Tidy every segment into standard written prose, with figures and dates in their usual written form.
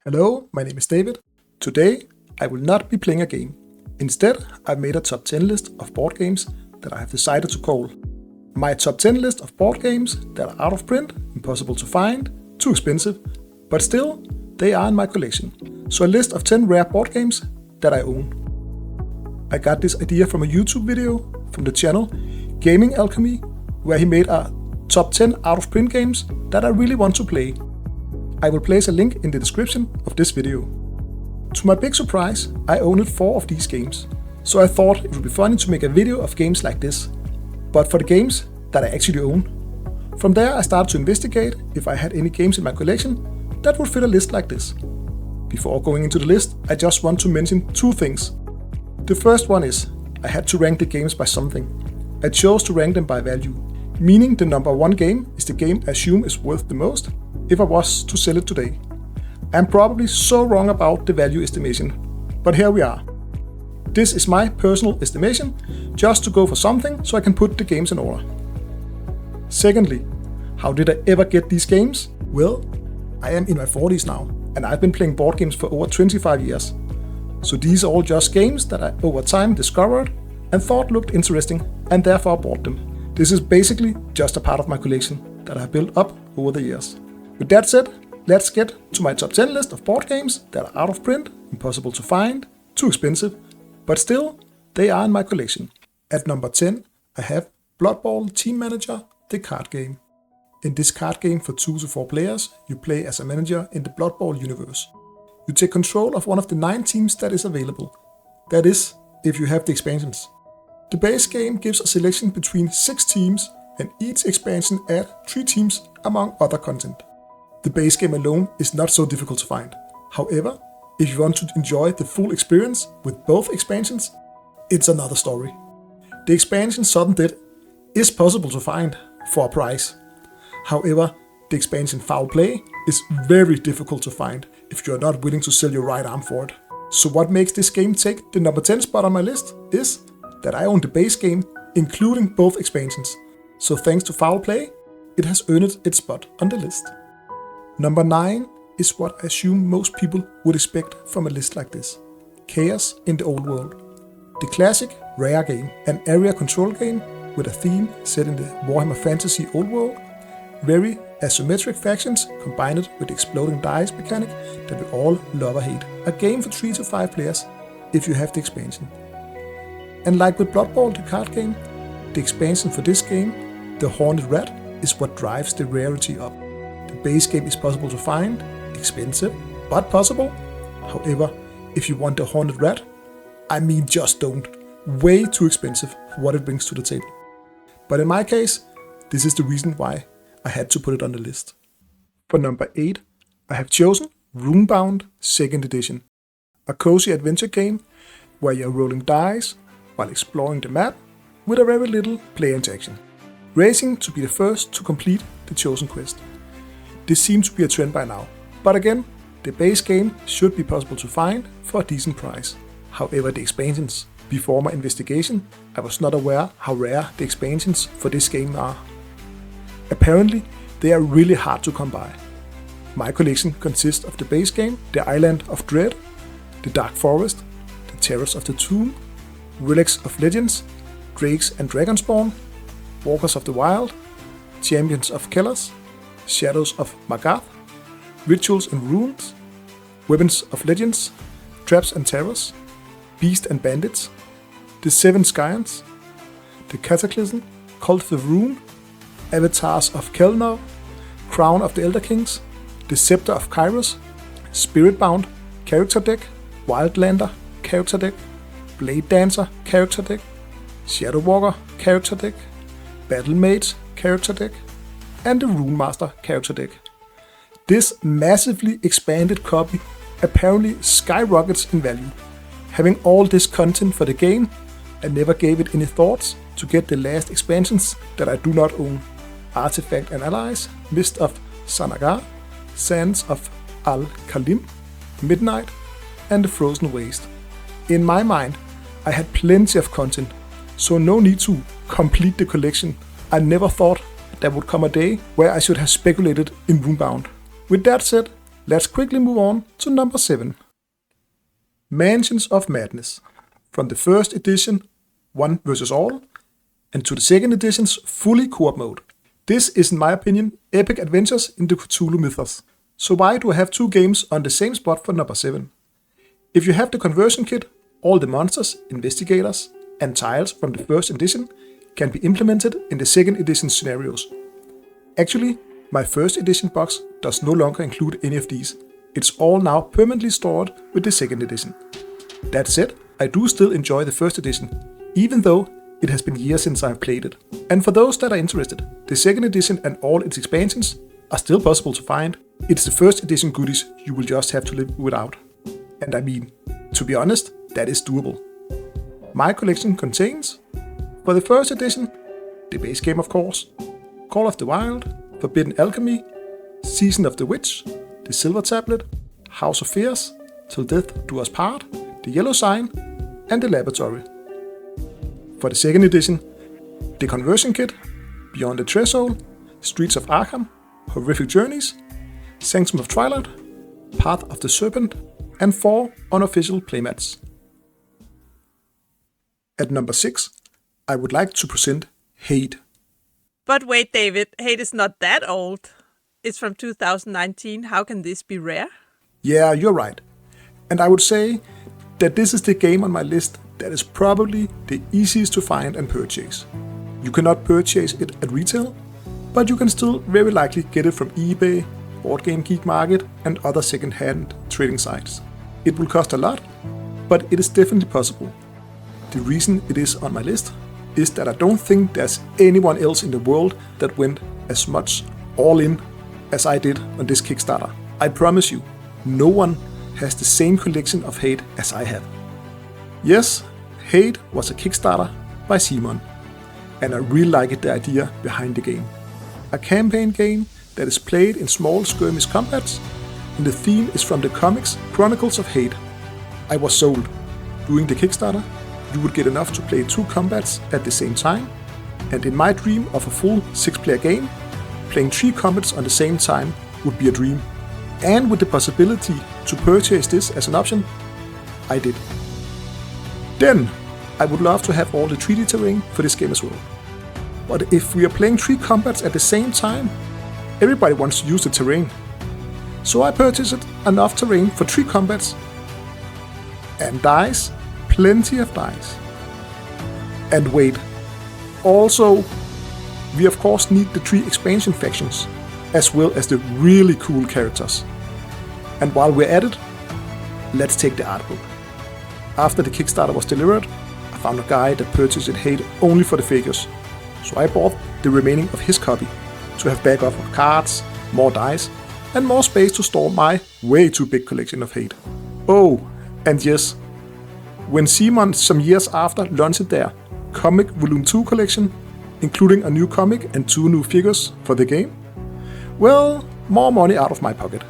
Hello, my name is David. Today, I will not be playing a game. Instead, I've made a top 10 list of board games that I have decided to call my top 10 list of board games that are out of print, impossible to find, too expensive, but still, they are in my collection. So a list of 10 rare board games that I own. I got this idea from a YouTube video from the channel Gaming Alchemy, where he made a top 10 out of print games that I really want to play. I will place a link in the description of this video. To my big surprise, I owned 4 of these games, so I thought it would be funny to make a video of games like this, but for the games that I actually own. From there I started to investigate if I had any games in my collection that would fit a list like this. Before going into the list, I just want to mention 2 things. The first one is, I had to rank the games by something. I chose to rank them by value, meaning the number 1 game is the game I assume is worth the most if I was to sell it today. I'm probably so wrong about the value estimation, but here we are. This is my personal estimation, just to go for something so I can put the games in order. Secondly, how did I ever get these games? Well, I am in my 40s now, and I've been playing board games for over 25 years. So these are all just games that I over time discovered and thought looked interesting, and therefore bought them. This is basically just a part of my collection that I have built up over the years. With that said, let's get to my top 10 list of board games that are out of print, impossible to find, too expensive, but still, they are in my collection. At number 10, I have Blood Bowl Team Manager, the card game. In this card game for 2 to 4 players, you play as a manager in the Blood Bowl universe. You take control of one of the 9 teams that is available. That is, if you have the expansions. The base game gives a selection between 6 teams, and each expansion adds 3 teams among other content. The base game alone is not so difficult to find. However, if you want to enjoy the full experience with both expansions, it's another story. The expansion Sudden Death is possible to find for a price. However, the expansion Foul Play is very difficult to find if you are not willing to sell your right arm for it. So what makes this game take the number 10 spot on my list is that I own the base game, including both expansions. So thanks to Foul Play, it has earned its spot on the list. Number 9 is what I assume most people would expect from a list like this. Chaos in the Old World. The classic, rare game, an area control game with a theme set in the Warhammer Fantasy Old World. Very asymmetric factions combined with the exploding dice mechanic that we all love or hate. A game for 3 to 5 players if you have the expansion. And like with Blood Bowl, the card game, the expansion for this game, the Horned Rat, is what drives the rarity up. The base game is possible to find, expensive, but possible. However, if you want the Horned Rat, I mean just don't. Way too expensive for what it brings to the table. But in my case, this is the reason why I had to put it on the list. For number 8, I have chosen Runebound 2nd Edition. A cozy adventure game where you're rolling dice while exploring the map with a very little player interaction. Racing to be the first to complete the chosen quest. This seems to be a trend by now, but again, the base game should be possible to find for a decent price. However, the expansions. Before my investigation, I was not aware how rare the expansions for this game are. Apparently, they are really hard to come by. My collection consists of the base game, the Island of Dread, the Dark Forest, the Terrors of the Tomb, Relics of Legends, Drakes and Dragonspawn, Walkers of the Wild, Champions of Kellas, Shadows of Magath, Rituals and Runes, Weapons of Legends, Traps and Terrors, Beast and Bandits, The 7 Scions, The Cataclysm, Cult of the Rune, Avatars of Kelnor, Crown of the Elder Kings, The Scepter of Kairos, Spiritbound Character Deck, Wildlander Character Deck, Blade Dancer Character Deck, Shadow Walker Character Deck, Battle Mage Character Deck, and the Rune Master Character Deck. This massively expanded copy apparently skyrockets in value. Having all this content for the game, I never gave it any thoughts to get the last expansions that I do not own. Artifact and Allies, Mist of Sanagar, Sands of Al-Kalim, Midnight, and the Frozen Waste. In my mind, I had plenty of content, so no need to complete the collection. I never thought there would come a day where I should have speculated in Runebound. With that said, Let's quickly move on to number 7. Mansions of Madness. From the first edition, 1 versus all, and to the second edition's fully co-op mode. This is, in my opinion, epic adventures in the Cthulhu mythos. So why do I have 2 games on the same spot for number 7? If you have the conversion kit, all the monsters, investigators, and tiles from the first edition can be implemented in the second edition scenarios. Actually, my first edition box does no longer include any of these. It's all now permanently stored with the second edition. That said, I do still enjoy the first edition, even though it has been years since I've played it. And for those that are interested, the second edition and all its expansions are still possible to find. It's the first edition goodies you will just have to live without. And I mean, to be honest, that is doable. My collection contains, for the first edition, the base game of course, Call of the Wild, Forbidden Alchemy, Season of the Witch, the Silver Tablet, House of Fears, Till Death Do Us Part, the Yellow Sign, and the Laboratory. For the second edition, the Conversion Kit, Beyond the Threshold, Streets of Arkham, Horrific Journeys, Sanctum of Twilight, Path of the Serpent, and 4 unofficial playmats. At number 6, I would like to present Hate. But wait, David, Hate is not that old. It's from 2019. How can this be rare? Yeah, you're right. And I would say that this is the game on my list that is probably the easiest to find and purchase. You cannot purchase it at retail, but you can still very likely get it from eBay, Board Game Geek Market, and other second-hand trading sites. It will cost a lot, but it is definitely possible. The reason it is on my list is that I don't think there's anyone else in the world that went as much all in as I did on this Kickstarter. I promise you, no one has the same collection of Hate as I have. Yes, Hate was a Kickstarter by Simon, and I really liked the idea behind the game. A campaign game that is played in small skirmish combats, and the theme is from the comics Chronicles of Hate. I was sold. Doing the Kickstarter, you would get enough to play 2 combats at the same time, and in my dream of a full 6-player game, playing 3 combats on the same time would be a dream. And with the possibility to purchase this as an option, I did. Then, I would love to have all the 3D terrain for this game as well. But if we are playing 3 combats at the same time, everybody wants to use the terrain. So I purchased enough terrain for 3 combats. And dice, plenty of dice. And wait, also, we of course need the 3 expansion factions, as well as the really cool characters. And while we're at it, let's take the art book. After the Kickstarter was delivered, I found a guy that purchased Hate only for the figures, so I bought the remaining of his copy to have backup of cards, more dice, and more space to store my way too big collection of Hate. Oh, and yes, when Simon some years after launched their Comic Volume 2 collection, including a new comic and 2 new figures for the game, well, more money out of my pocket.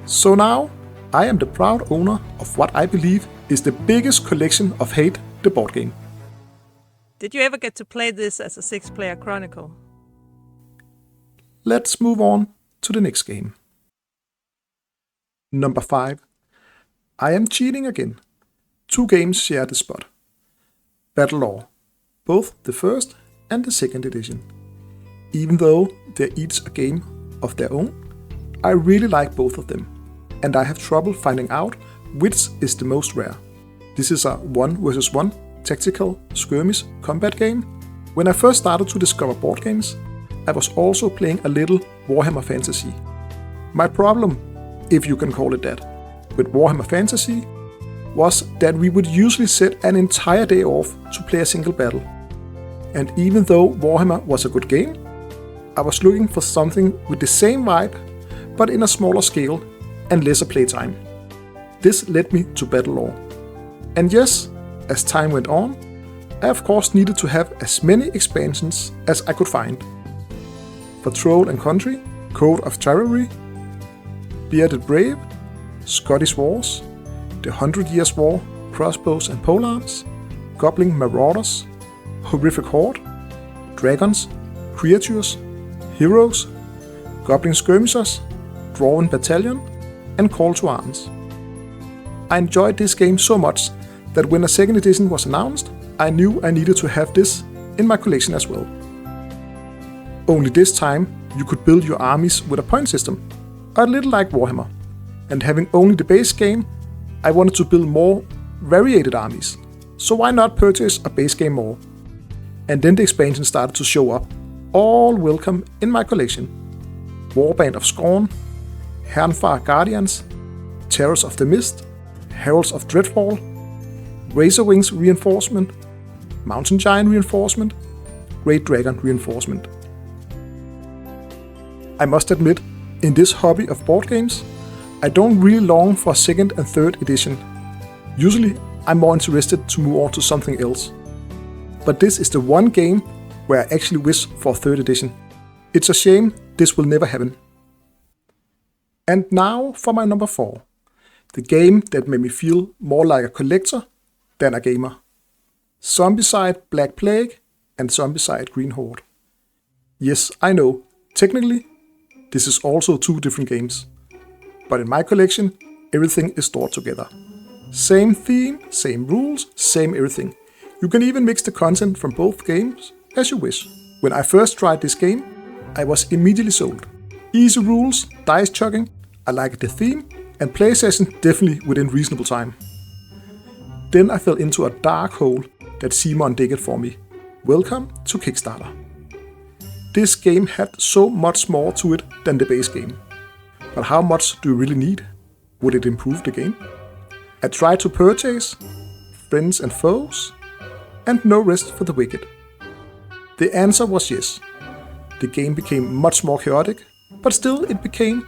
So now, I am the proud owner of what I believe is the biggest collection of Hate, the board game. Did you ever get to play this as a 6-player chronicle? Let's move on to the next game. Number 5. I am cheating again. 2 games share the spot. Battlelore, both the first and the second edition. Even though they're each a game of their own, I really like both of them, and I have trouble finding out which is the most rare. This is a 1 versus 1 tactical skirmish combat game. When I first started to discover board games, I was also playing a little Warhammer Fantasy. My problem, if you can call it that, with Warhammer Fantasy was that we would usually set an entire day off to play a single battle. And even though Warhammer was a good game, I was looking for something with the same vibe, but in a smaller scale and lesser playtime. This led me to Battlelore. And yes, as time went on, I of course needed to have as many expansions as I could find. For Troll and Country, Code of Chivalry, Bearded Brave, Scottish Wars, The 100 Years' War, Crossbows and Polearms, Goblin Marauders, Horrific Horde, Dragons, Creatures, Heroes, Goblin Skirmishers, Dwarven Battalion, and Call to Arms. I enjoyed this game so much that when a second edition was announced, I knew I needed to have this in my collection as well. Only this time, you could build your armies with a point system, a little like Warhammer. And having only the base game, I wanted to build more variated armies, so why not purchase a base game more? And then the expansion started to show up, all welcome in my collection. Warband of Scorn, Hernfar Guardians, Terrors of the Mist, Heralds of Dreadfall, Razorwings Reinforcement, Mountain Giant Reinforcement, Great Dragon Reinforcement. I must admit, in this hobby of board games, I don't really long for a second and third edition. Usually, I'm more interested to move on to something else. But this is the one game where I actually wish for a third edition. It's a shame this will never happen. And now for my number 4. The game that made me feel more like a collector than a gamer. Zombicide Black Plague and Zombicide Green Horde. Yes, I know, technically, this is also 2 different games. But in my collection, everything is stored together. Same theme, same rules, same everything. You can even mix the content from both games as you wish. When I first tried this game, I was immediately sold. Easy rules, dice chucking, I liked the theme, and play session definitely within reasonable time. Then I fell into a dark hole that Simon digged for me. Welcome to Kickstarter. This game had so much more to it than the base game. But how much do you really need? Would it improve the game? I tried to purchase, friends and foes, and no rest for the wicked. The answer was yes. The game became much more chaotic, but still it became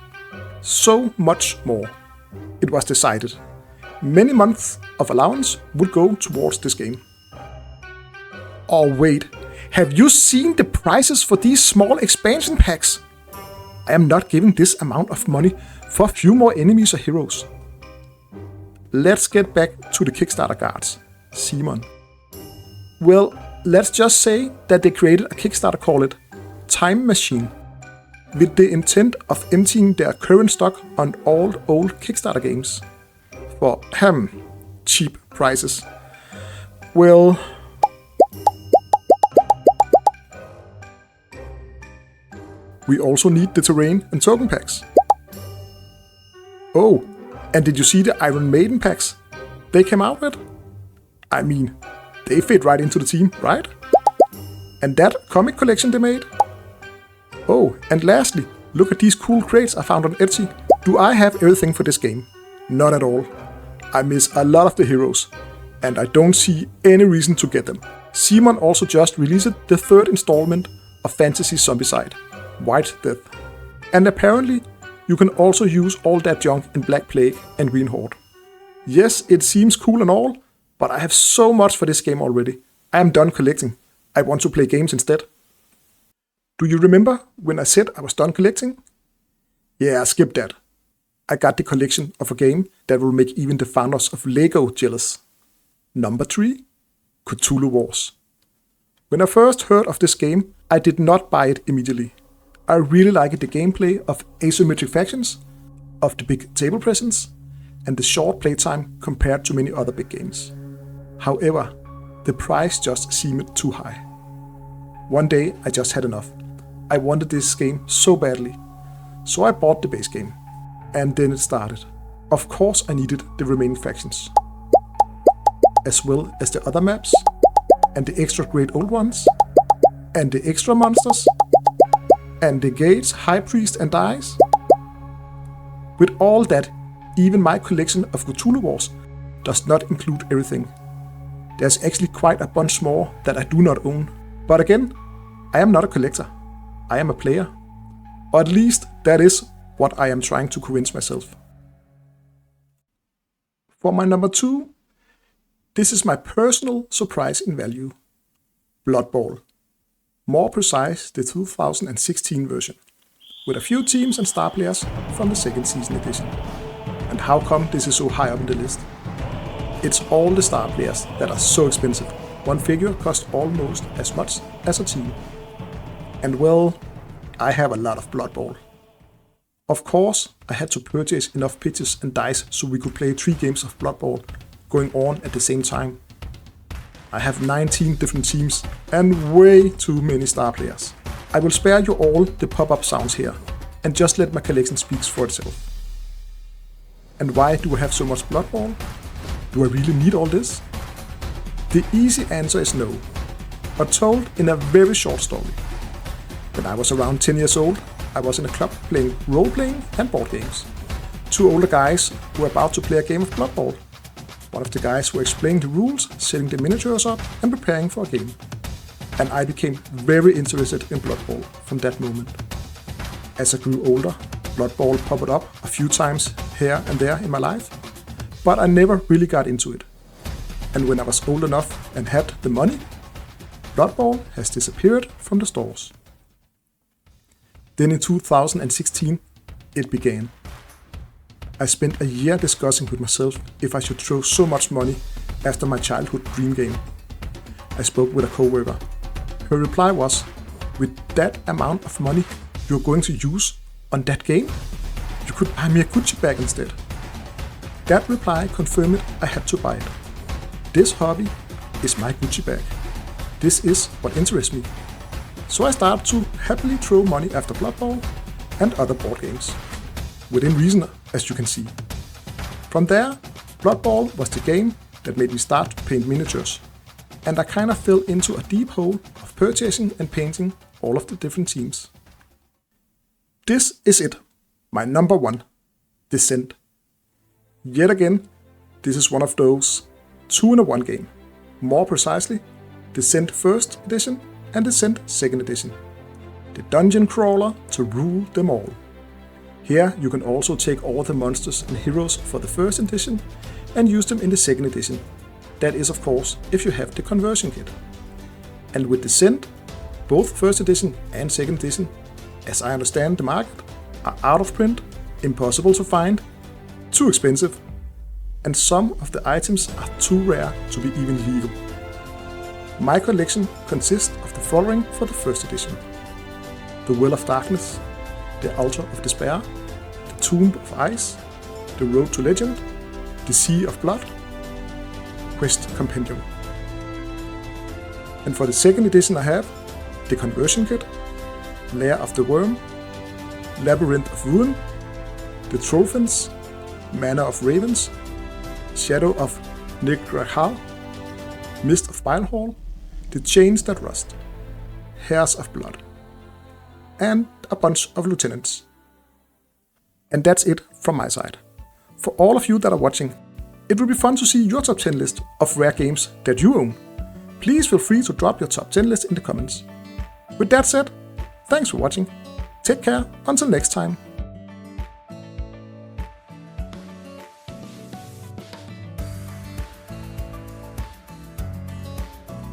so much more. It was decided. Many months of allowance would go towards this game. Oh wait, have you seen the prices for these small expansion packs? I am not giving this amount of money for a few more enemies or heroes. Let's get back to the Kickstarter guards. Simon. Well, let's just say that they created a Kickstarter called Time Machine, with the intent of emptying their current stock on all old Kickstarter games for cheap prices. Well, we also need the terrain and token packs. Oh, and did you see the Iron Maiden packs they came out with? I mean, they fit right into the team, right? And that comic collection they made? Oh, and lastly, look at these cool crates I found on Etsy. Do I have everything for this game? Not at all. I miss a lot of the heroes, and I don't see any reason to get them. Simon also just released the 3rd installment of Fantasy Zombicide, White Death. And apparently, you can also use all that junk in Black Plague and Green Horde. Yes, it seems cool and all, but I have so much for this game already. I am done collecting. I want to play games instead. Do you remember when I said I was done collecting? Yeah, skip that. I got the collection of a game that will make even the founders of Lego jealous. Number 3, Cthulhu Wars. When I first heard of this game, I did not buy it immediately. I really liked the gameplay of asymmetric factions, of the big table presence, and the short playtime compared to many other big games. However, the price just seemed too high. One day I just had enough. I wanted this game so badly, so I bought the base game. And then it started. Of course I needed the remaining factions, as well as the other maps, and the extra great old ones, and the extra monsters, and the gates, high priest and dice. With all that, even my collection of Cthulhu Wars does not include everything. There's actually quite a bunch more that I do not own. But again, I am not a collector. I am a player. Or at least that is what I am trying to convince myself. For my number 2, this is my personal surprise in value. Blood Bowl. More precise, the 2016 version, with a few teams and star players from the 2nd season edition. And how come this is so high up in the list? It's all the star players that are so expensive. One figure costs almost as much as a team. And well, I have a lot of Blood Bowl. Of course, I had to purchase enough pitches and dice so we could play 3 games of Blood Bowl going on at the same time. I have 19 different teams and way too many star players. I will spare you all the pop-up sounds here and just let my collection speak for itself. And why do I have so much Blood Bowl? Do I really need all this? The easy answer is no, but told in a very short story. When I was around 10 years old, I was in a club playing role-playing and board games. 2 older guys were about to play a game of Blood Bowl. One of the guys were explaining the rules, setting the miniatures up and preparing for a game. And I became very interested in Blood Bowl from that moment. As I grew older, Blood Bowl popped up a few times here and there in my life, but I never really got into it. And when I was old enough and had the money, Blood Bowl has disappeared from the stores. Then in 2016, it began. I spent a year discussing with myself if I should throw so much money after my childhood dream game. I spoke with a coworker. Her reply was, "With that amount of money you're going to use on that game, you could buy me a Gucci bag instead." That reply confirmed I had to buy it. This hobby is my Gucci bag. This is what interests me. So I started to happily throw money after Blood Bowl and other board games. Within reason, as you can see. From there, Blood Bowl was the game that made me start to paint miniatures. And I kind of fell into a deep hole of purchasing and painting all of the different teams. This is it, my number 1, Descent. Yet again, this is one of those 2-in-1 game. More precisely, Descent 1st edition and Descent 2nd edition. The dungeon crawler to rule them all. Here you can also take all the monsters and heroes for the 1st edition and use them in the 2nd edition. That is of course if you have the conversion kit. And with Descent, both 1st edition and 2nd edition, as I understand the market, are out of print, impossible to find, too expensive, and some of the items are too rare to be even legal. My collection consists of the following for the 1st edition: the Well of Darkness, the Altar of Despair, the Tomb of Ice, the Road to Legend, the Sea of Blood, Quest Compendium. And for the 2nd edition I have the Conversion Kit, Lair of the Worm, Labyrinth of Ruin, the Trollfins, Manor of Ravens, Shadow of Nigrahal, Mist of Bilehall, The Chains That Rust, Hairs of Blood, and a bunch of lieutenants. And that's it from my side. For all of you that are watching, it will be fun to see your top 10 list of rare games that you own. Please feel free to drop your top 10 list in the comments. With that said, thanks for watching. Take care until next time.